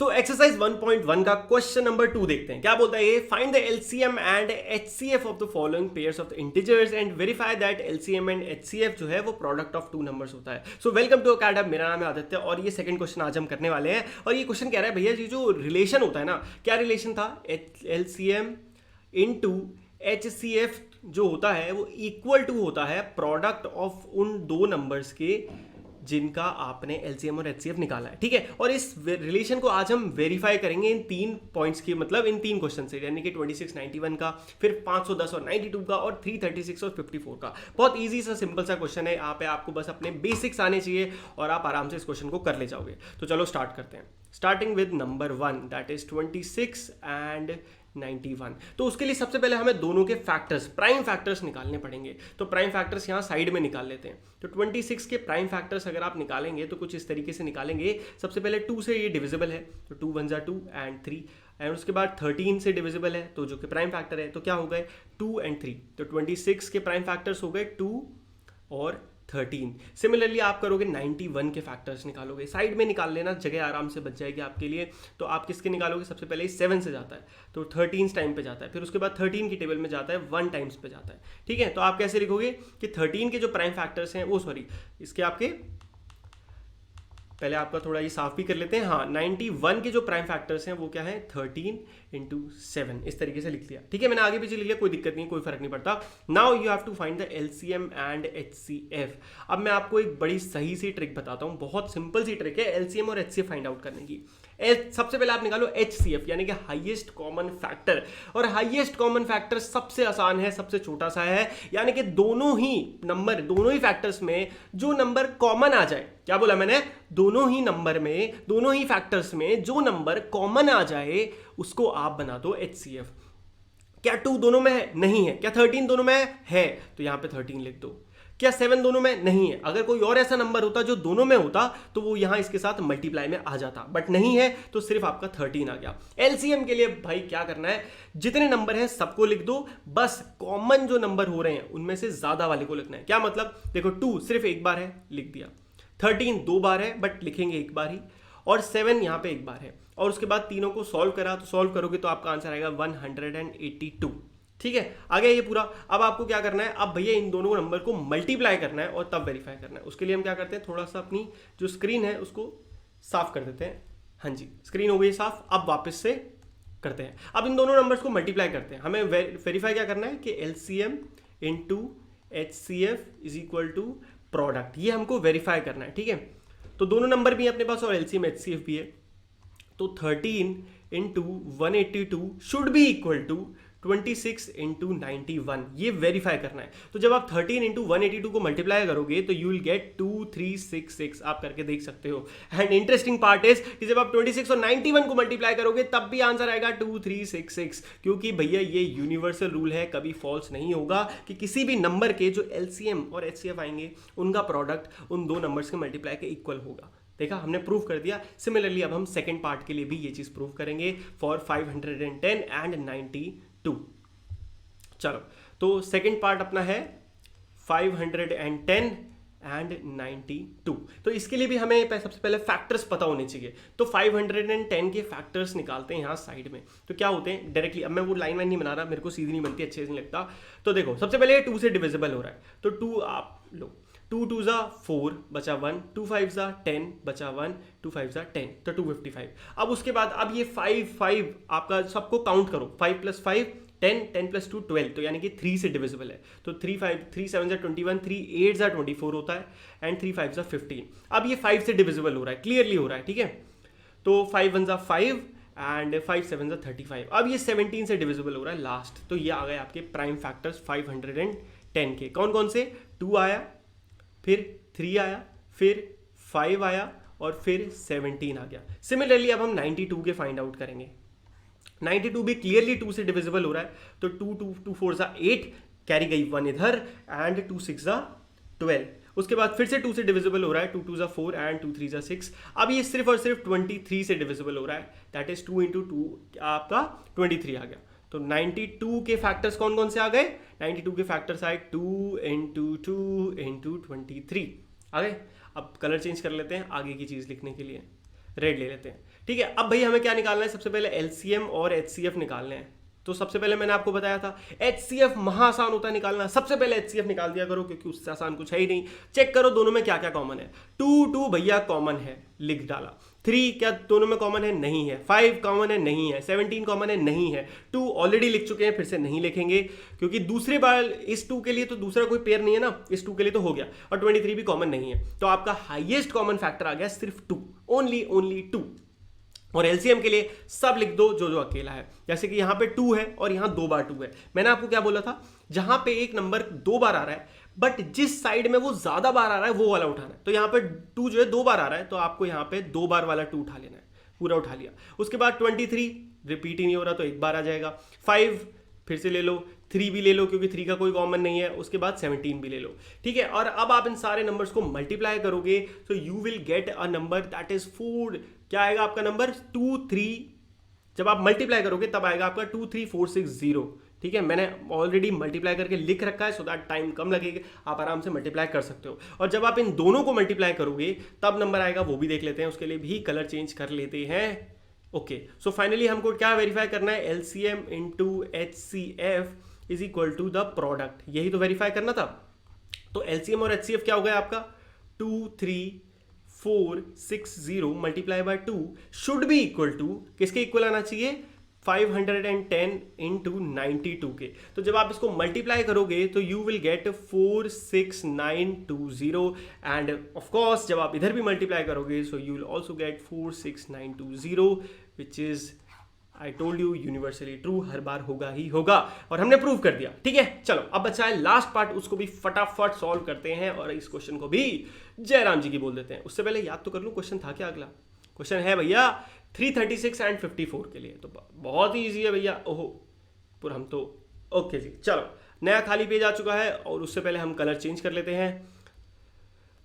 तो एक्सरसाइज 1.1 का question number 2 देखते हैं। क्या बोलता है ये? Find the LCM and HCF of the following pairs of the integers and verify that LCM and HCF जो है वो प्रोडक्ट ऑफ टू नंबर्स होता है। सो वेलकम टू अकेडमी, मेरा नाम है आदित्य और ये सेकंड क्वेश्चन आज हम करने वाले हैं। और ये क्वेश्चन कह रहा है भैया जी जो रिलेशन होता है ना, क्या रिलेशन था? एलसीएम इनटू एचसीएफ जो होता है वो इक्वल टू होता है प्रोडक्ट ऑफ उन दो नंबर्स के जिनका आपने एलसीएम और एचसीएफ निकाला है। ठीक है, और इस रिलेशन को आज हम वेरीफाई करेंगे इन तीन पॉइंट्स की, मतलब इन तीन क्वेश्चन से, यानी कि 26, 91 का, फिर 510 और 92 का, और 336 और 54 का। बहुत इजी सा सिंपल सा क्वेश्चन है। यहाँ पे आपको बस अपने बेसिक्स आने चाहिए और आप आराम से इस क्वेश्चन को कर ले जाओगे। तो चलो स्टार्ट करते हैं। Starting with number 1 that is 26 and 91। तो उसके लिए सबसे पहले हमें दोनों के फैक्टर्स, प्राइम फैक्टर्स निकालने पड़ेंगे। तो प्राइम फैक्टर्स यहाँ साइड में निकाल लेते हैं। तो 26 के प्राइम फैक्टर्स अगर आप निकालेंगे तो कुछ इस तरीके से निकालेंगे। सबसे पहले 2 से ये डिविजिबल है, तो 2 1 2 एंड 3, एंड उसके बाद 13 से डिविजिबल है, तो जो कि प्राइम फैक्टर है, तो क्या हो गए 2 एंड 3। तो 26 के प्राइम फैक्टर्स हो गए 2 और 13। सिमिलरली आप करोगे 91 के फैक्टर्स निकालोगे, साइड में निकाल लेना, जगह आराम से बच जाएगी आपके लिए। तो आप किसके निकालोगे? सबसे पहले 7 से जाता है तो 13 टाइम पे जाता है, फिर उसके बाद 13 की टेबल में जाता है 1 टाइम्स पे जाता है। ठीक है, तो आप कैसे लिखोगे कि 13 के जो प्राइम फैक्टर्स हैं वो, सॉरी, इसके आपके पहले आपका थोड़ा ये साफ भी कर लेते हैं। हाँ, 91 के जो प्राइम फैक्टर्स हैं वो क्या है? 13 इंटू 7, इस तरीके से लिख लिया। ठीक है, मैंने आगे पीछे लिख लिया, कोई दिक्कत नहीं, कोई फर्क नहीं पड़ता। Now you have to find the LCM and HCF. अब मैं आपको एक बड़ी सही सी ट्रिक बताता हूँ, बहुत सिंपल सी ट्रिक है एलसीएम और एचसीएफ फाइंड आउट करने की। सबसे पहले आप निकालो एचसीएफ यानी कि हाईएस्ट कॉमन फैक्टर, और हाईएस्ट कॉमन फैक्टर सबसे आसान है, सबसे छोटा सा है, यानी कि दोनों ही नंबर, दोनों ही फैक्टर्स में जो नंबर कॉमन आ जाए, क्या बोला मैंने? दोनों ही नंबर में, दोनों ही फैक्टर्स में जो नंबर कॉमन आ जाए उसको आप बना दो एचसीएफ। क्या 2 दोनों में है? नहीं है। क्या 13 दोनों में है? तो यहां पे 13 लिख दो। क्या 7 दोनों में? नहीं है। अगर कोई और ऐसा नंबर होता जो दोनों में होता तो वो यहां इसके साथ मल्टीप्लाई में आ जाता, बट नहीं है, तो सिर्फ आपका 13 आ गया। एलसीएम के लिए भाई क्या करना है, जितने नंबर हैं सबको लिख दो, बस कॉमन जो नंबर हो रहे हैं उनमें से ज्यादा वाले को लिखना है। क्या मतलब? देखो 2 सिर्फ एक बार है, लिख दिया। 13 2 बार है बट लिखेंगे एक बार ही, और 7 यहां पे एक बार है। और उसके बाद तीनों को सॉल्व करा, तो सॉल्व करोगे तो आपका आंसर आएगा 182। ठीक है, आ गया ये पूरा। अब आपको क्या करना है? अब भैया इन दोनों नंबर को मल्टीप्लाई करना है और तब वेरीफाई करना है। उसके लिए हम क्या करते हैं, थोड़ा सा अपनी जो स्क्रीन है उसको साफ कर देते हैं। हाँ जी, स्क्रीन हो गई साफ। अब वापस से करते हैं। अब इन दोनों नंबर्स को मल्टीप्लाई करते हैं। हमें वेरीफाई क्या करना है कि LCM into HCF is equal to product, ये हमको वेरीफाई करना है। ठीक है, तो दोनों नंबर भी अपने पास और एलसीएम एचसीएफ भी है। तो 13 into 182 should be equal to 26 into 91, ये वेरीफाई करना है। तो जब आप 13 इंटू 182 को मल्टीप्लाई करोगे तो यू विल गेट 2366, आप करके देख सकते हो। एंड इंटरेस्टिंग पार्ट इज कि जब आप 26 और 91 को मल्टीप्लाई करोगे तब भी आंसर आएगा 2366, क्योंकि भैया ये यूनिवर्सल रूल है, कभी फॉल्स नहीं होगा कि किसी भी नंबर के जो एलसीएम और एचसीएफ आएंगे उनका प्रोडक्ट उन दो नंबर्स के मल्टीप्लाई के इक्वल होगा। देखा, हमने प्रूव कर दिया। सिमिलरली अब हम सेकेंड पार्ट के लिए भी ये चीज प्रूव करेंगे फॉर 510 एंड 92। चलो, तो सेकेंड पार्ट अपना है 510 एंड 92। तो इसके लिए भी हमें सबसे पहले फैक्टर्स पता होने चाहिए। तो 510 के फैक्टर्स निकालते हैं यहाँ साइड में। तो क्या होते हैं डायरेक्टली, अब मैं वो लाइन वाइन नहीं बना रहा, मेरे को सीधी नहीं बनती, अच्छे से नहीं लगता। तो देखो, सबसे पहले 2 से डिविजिबल हो रहा है, तो 2 आप लो, 2 2 4 बचा 1, 2 5 10 बचा 1, 2 5 10, तो 255। अब उसके बाद अब ये 5 आपका सबको काउंट करो, 5 + 5 10, 10 + 2 12, तो यानी कि 3 से डिविजिबल है। तो 3 7 21, 3 8 24 होता है, एंड 3 5 15। अब ये 5 से डिविजिबल हो रहा है, क्लियरली हो रहा है। ठीक है, तो 5 1 5 एंड 5 7 35। अब ये 17 से डिविजिबल हो रहा है लास्ट। तो ये आ गए आपके प्राइम फैक्टर्स 510 के। कौन कौन से? 2 आया, फिर 3 आया, फिर 5 आया, और फिर 17 आ गया। सिमिलरली अब हम 92 के फाइंड आउट करेंगे। 92 भी क्लियरली 2 से डिविजिबल हो रहा है, तो 2 4 8, कैरी गई 1 इधर, एंड 2 6 12। उसके बाद फिर से 2 से डिविजिबल हो रहा है, 2 2 4 एंड 2 3 6। अब ये सिर्फ और सिर्फ 23 से डिविजिबल हो रहा है, दैट इज 2 इंटू 2 आपका 23 आ गया। तो 92 के फैक्टर्स कौन कौन से आ गए? 92 के फैक्टर्स आए 2 इंटू 2 इंटू 23 आ गए। अब कलर चेंज कर लेते हैं आगे की चीज लिखने के लिए, रेड ले लेते हैं। ठीक है, अब भाई हमें क्या निकालना है, सबसे पहले एलसीएम और एचसीएफ निकालने हैं। तो सबसे पहले मैंने आपको बताया था एचसीएफ महा आसान होता है निकालना, सबसे पहले एचसीएफ निकाल दिया करो क्योंकि उससे आसान कुछ है ही नहीं। चेक करो दोनों में क्या क्या कॉमन है। 2 भैया कॉमन है, लिख डाला। 3 क्या दोनों में कॉमन है, नहीं है। 5 कॉमन है, नहीं है। 17 कॉमन है, नहीं है। 2 ऑलरेडी लिख चुके हैं, फिर से नहीं लिखेंगे क्योंकि दूसरी बार इस 2 के लिए तो दूसरा कोई पेयर नहीं है ना, इस 2 के लिए तो हो गया। और 23 भी कॉमन नहीं है, तो आपका हाईएस्ट कॉमन फैक्टर आ गया सिर्फ 2, ओनली 2। और एलसीएम के लिए सब लिख दो जो जो अकेला है, जैसे कि यहाँ पे 2 है और यहाँ 2 बार 2 है। मैंने आपको क्या बोला था, जहां पे एक नंबर 2 बार आ रहा है बट जिस साइड में वो ज्यादा बार आ रहा है वो वाला उठाना है। तो यहाँ पे 2 जो है 2 बार आ रहा है, तो आपको यहाँ पे 2 बार वाला 2 उठा लेना है, पूरा उठा लिया। उसके बाद 23 रिपीट ही नहीं हो रहा तो एक बार आ जाएगा। 5 फिर से ले लो, 3 भी ले लो क्योंकि 3 का कोई कॉमन नहीं है। उसके बाद 17 भी ले लो, ठीक है। और अब आप इन सारे नंबर्स को मल्टीप्लाई करोगे तो you will get a number that is 4। क्या आएगा आपका नंबर, 2 3। जब आप मल्टीप्लाई करोगे तब आएगा आपका 23460, ठीक है। मैंने ऑलरेडी मल्टीप्लाई करके लिख रखा है सो दैट टाइम कम लगेगा, आप आराम से मल्टीप्लाई कर सकते हो। और जब आप इन दोनों को मल्टीप्लाई करोगे तब नंबर आएगा, वो भी देख लेते हैं। उसके लिए भी कलर चेंज कर लेते हैं। ओके, सो फाइनली हमको क्या वेरीफाई करना है, LCM into HCF is equal to the product, यही तो वेरीफाई करना था। तो एलसीएम और एचसीएफ क्या हो गया आपका, 23460 multiply by 2 should be equal to, किसके इक्वल आना चाहिए, 510 इंटू 92 के। तो जब आप इसको मल्टीप्लाई करोगे तो you will get 46920 and of course जब आप इधर भी मल्टीप्लाई करोगे so you will also get 46920 which is I told you universally true, हर बार होगा ही होगा। और हमने प्रूव कर दिया, ठीक है। चलो अब बचा है लास्ट पार्ट, उसको भी फटाफट सॉल्व करते हैं और इस क्वेश्चन को भी जयराम जी की बोल देते हैं। उससे पहले याद तो कर लूँ क्वेश्चन था क्या। अगला क्वेश्चन है भैया 336 एंड 54 के लिए, तो बहुत ही ईजी है भैया। ओहो पर हम तो ओके जी। चलो नया खाली पेज आ चुका है और उससे पहले हम कलर चेंज कर लेते हैं।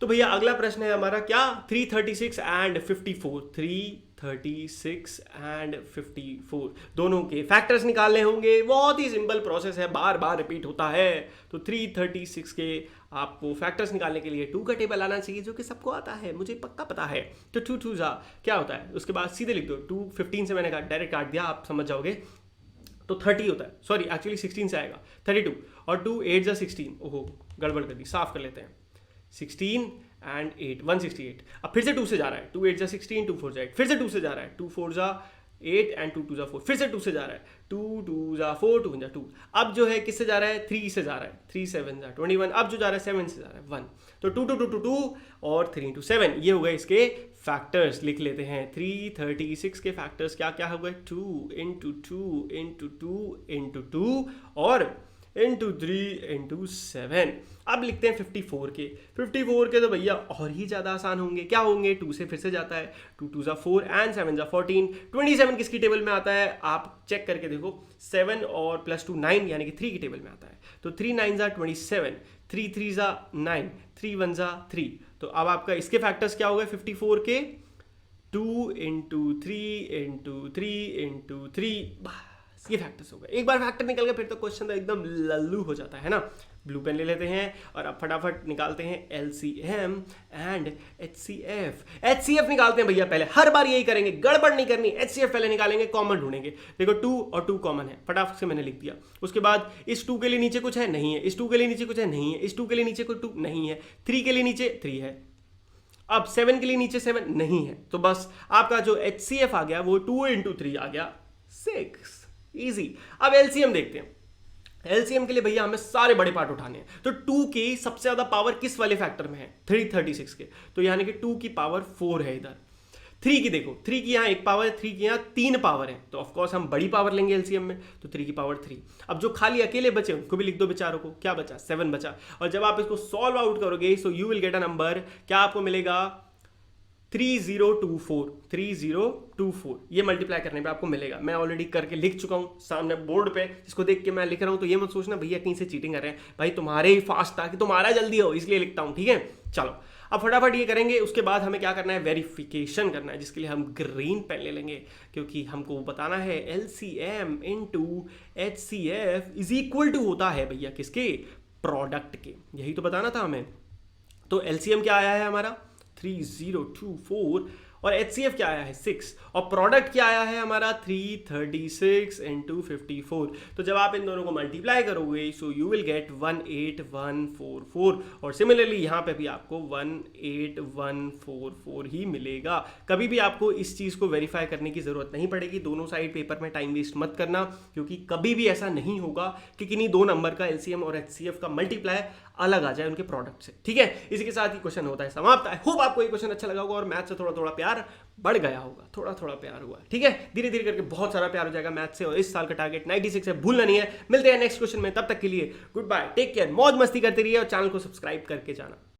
तो भैया अगला प्रश्न है हमारा क्या, 336 एंड 54, 336 एंड 54 दोनों के फैक्टर्स निकालने होंगे। बहुत ही सिंपल प्रोसेस है, बार बार रिपीट होता है। तो 336 के आपको फैक्टर्स निकालने के लिए 2 का टेबल आना चाहिए, जो कि सबको आता है, मुझे पक्का पता है। तो 2 2 जा क्या होता है, उसके बाद सीधे लिख दो 2, 15 से मैंने डायरेक्ट काट दिया, आप समझ जाओगे। तो 30 होता है, सॉरी एक्चुअली 16 से आएगा 32, और 2 8 जा 16, ओहो गड़बड़ कर दी, साफ कर लेते हैं। 16 एंड 8 168। अब फिर से 2 से जा रहा है, 2 8 जा 16, 2 4 जा 8, फिर से 2 से जा रहा है, 2 4 जा 8 एंड 2 2 जा 4, फिर से 2 से जा रहा है, 2 2 जा 4, 2 जा 2। अब जो है किससे जा रहा है, 3 से जा रहा है, 3 7 जा 21। अब जो जा रहा है 7 से जा रहा है 1। तो 2 2 2 2 2 और 3 2 7, ये हो गए इसके फैक्टर्स। लिख लेते हैं 336 के फैक्टर्स क्या क्या हो गए, 2 इंटू 2 इंटू 2 इंटू 2 और इंटू 3 इंटू 7। अब लिखते हैं 54 के। 54 के तो भैया और ही ज़्यादा आसान होंगे, क्या होंगे, 2 से फिर से जाता है, 2 2 जा 4 एंड 7 जा 14। 27 किसकी टेबल में आता है, आप चेक करके देखो, 7 और प्लस 2 9 यानी कि 3 की टेबल में आता है। तो 3 9 जा 27, 3 3 जा 9, 3 1 जा 3। तो अब आपका इसके फैक्टर्स क्या हो गए 54 के, 2 इंटू 3 इंटू 3 इंटू 3, ये फैक्टर्स हो गए। एक बार फैक्टर निकल गए फिर तो क्वेश्चन तो एकदम लल्लू हो जाता है ना। ब्लू पेन ले लेते हैं और अब फटाफट निकालते हैं एलसीएम एंड एचसीएफ। एचसीएफ निकालते हैं भैया पहले, हर बार यही करेंगे, गड़बड़ नहीं करनी। एचसीएफ पहले निकालेंगे, कॉमन ढूंढेंगे। देखो 2 और 2 कॉमन है, फटाफट से मैंने लिख दिया। उसके बाद इस 2 के लिए नीचे कुछ है, नहीं है। इस 2 के लिए नीचे कुछ है, नहीं है। इस 2 के लिए नीचे कोई 2 नहीं है। 3 के लिए नीचे 3 है। अब 7 के लिए नीचे 7 नहीं है। तो बस आपका जो एचसीएफ आ गया वो 2 इंटू 3 आ गया 6, इजी। अब एलसीएम देखते हैं। एलसीएम के लिए भैया हमें सारे बड़े पार्ट उठाने हैं। तो 2 की सबसे ज्यादा पावर किस वाले फैक्टर में है, 336 के, तो यानी कि 2 की पावर 4 है इधर। 3 की देखो, 3 की यहाँ 1 पावर है, 3 की यहाँ 3 पावर है, तो ऑफकोर्स हम बड़ी पावर लेंगे एलसीएम में, तो 3 की पावर 3। अब जो खाली अकेले बचे उनको भी लिख दो बेचारों को, क्या बचा 7 बचा। और जब आप इसको सॉल्व आउट करोगे so you will get a number, क्या आपको मिलेगा 3024। ये मल्टीप्लाई करने पे आपको मिलेगा। मैं ऑलरेडी करके लिख चुका हूँ सामने बोर्ड पे, जिसको देख के मैं लिख रहा हूँ। तो ये मत सोचना भैया कहीं से चीटिंग कर रहे हैं, भाई तुम्हारे ही फास्ट था कि तुम्हारा जल्दी हो इसलिए लिखता हूँ, ठीक है। चलो अब फटाफट ये करेंगे। उसके बाद हमें क्या करना है, वेरिफिकेशन करना है, जिसके लिए हम ग्रीन पेन ले लेंगे क्योंकि हमको बताना है LCM into HCF is equal to होता है भैया किसके, प्रोडक्ट के। यही तो बताना था हमें। तो एलसीएम क्या आया है हमारा 3024 और HCF क्या आया है 6, और प्रोडक्ट क्या आया है हमारा 336 इंटू 54। तो जब आप इन दोनों को मल्टीप्लाई करोगे सो यू विल गेट 18144, और सिमिलरली यहाँ पे भी आपको 18144 ही मिलेगा। कभी भी आपको इस चीज़ को वेरीफाई करने की ज़रूरत नहीं पड़ेगी, दोनों साइड पेपर में टाइम वेस्ट मत करना, क्योंकि कभी भी ऐसा नहीं होगा कि किन्हीं दो नंबर का LCM और HCF का मल्टीप्लाई अलग आ जाए उनके प्रोडक्ट से। ठीक है, इसी के साथ ही क्वेश्चन होता है समाप्त। आई होप आपको ये क्वेश्चन अच्छा लगा होगा और मैथ से थोड़ा थोड़ा प्यार बढ़ गया होगा, थोड़ा थोड़ा प्यार हुआ है। ठीक है, धीरे धीरे करके बहुत सारा प्यार हो जाएगा मैथ से, और इस साल का टारगेट 96 है, भूलना नहीं है। मिलते हैं नेक्स्ट क्वेश्चन में, तब तक के लिए गुड बाय, टेक केयर, मौज मस्ती करते रहिए और चैनल को सब्सक्राइब करके जाना।